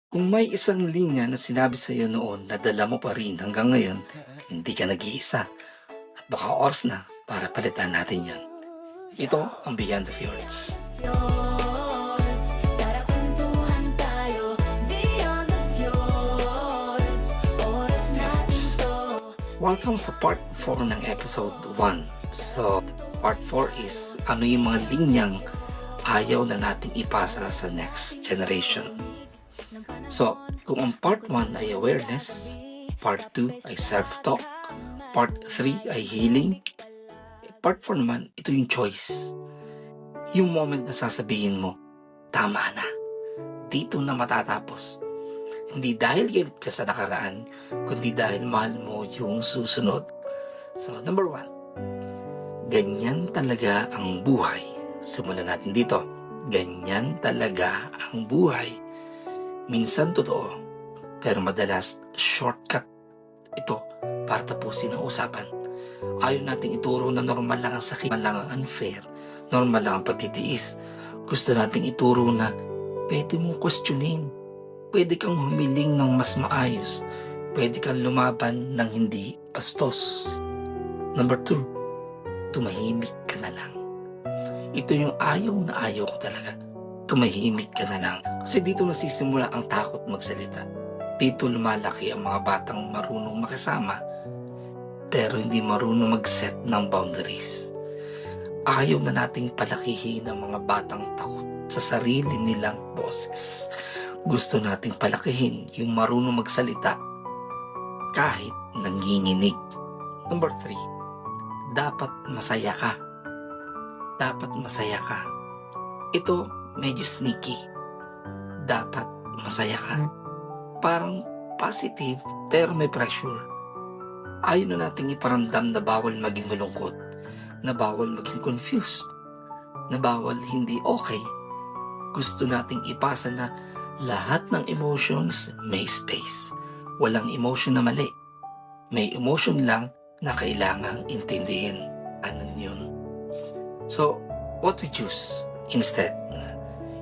Kung may isang linya na sinabi sa iyo noon na dala mo pa rin hanggang ngayon, hindi ka nag-iisa. At baka oras na para palitan natin yon. Ito ang Beyond the Fjords. Fjords, tara kwentuhan tayo. Beyond the fjords, oras natin to. Welcome sa part 4 ng episode 1. So, part 4 is ano yung mga linyang ayaw na nating ipasa sa next generation. So, kung ang part 1 ay awareness, part 2 ay self-talk, part 3 ay healing, part 4 naman, ito yung choice. Yung moment na sasabihin mo, tama na. Dito na matatapos. Hindi dahil galit ka sa nakaraan, kundi dahil mahal mo yung susunod. So, number 1, ganyan talaga ang buhay. Simulan natin dito. Ganyan talaga ang buhay. Minsan totoo, pero madalas shortcut ito para tapusin ang usapan. Ayaw nating ituro na normal lang ang sakit, normal lang ang unfair, normal lang ang pagtitiis. Gusto nating ituro na pwede mong questionin, pwede kang humiling ng mas maayos, pwede kang lumaban ng hindi astos. Number 2, tumahimik ka na lang. Ito yung ayaw na ayaw ko talaga. Tumahimik ka na lang. Kasi dito nasisimula ang takot magsalita. Dito lumalaki ang mga batang marunong makasama, pero hindi marunong mag-set ng boundaries. Ayaw na nating palakihin ang mga batang takot sa sarili nilang boses. Gusto nating palakihin yung marunong magsalita kahit nanginginig. Number 3, dapat masaya ka. Dapat masaya ka. Ito medyo sneaky. Dapat masaya ka. Parang positive pero may pressure. Ayaw na nating iparamdam na bawal maging malungkot, na bawal maging confused, na bawal hindi okay. Gusto nating ipasa na lahat ng emotions may space. Walang emotion na mali. May emotion lang na kailangang intindihin. Ano yun? So, what we choose instead?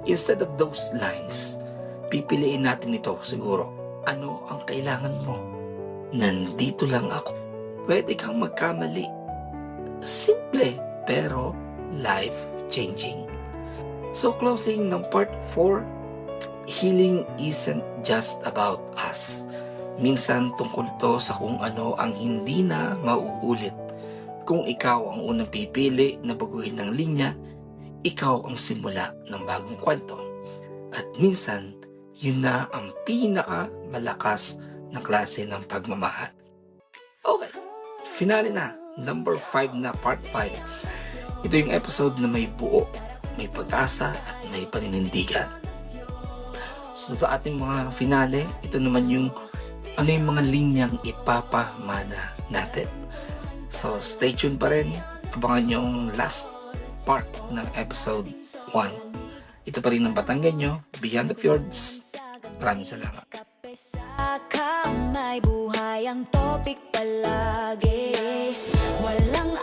Instead of those lines, pipiliin natin ito siguro. Ano ang kailangan mo? Nandito lang ako. Pwede kang magkamali. Simple, pero life-changing. So closing ng part 4, healing isn't just about us. Minsan tungkol to sa kung ano ang hindi na mauulit. Kung ikaw ang unang pipili na baguhin ng linya, ikaw ang simula ng bagong kwento. At minsan, yun na ang pinaka-malakas na klase ng pagmamahal. Okay, finale na. Number 5 na, part 5. Ito yung episode na may buo, may pag-asa at may paninindigan. So sa ating mga finale, ito naman yung ano yung mga linyang ipapamana natin. So stay tuned pa rin. Abangan yung last part ng episode 1. Ito pa rin ang Batanggenyo, Beyond the Fjords. Maraming salamat. Kape sa kamay, buhay ang topic palagi. Walang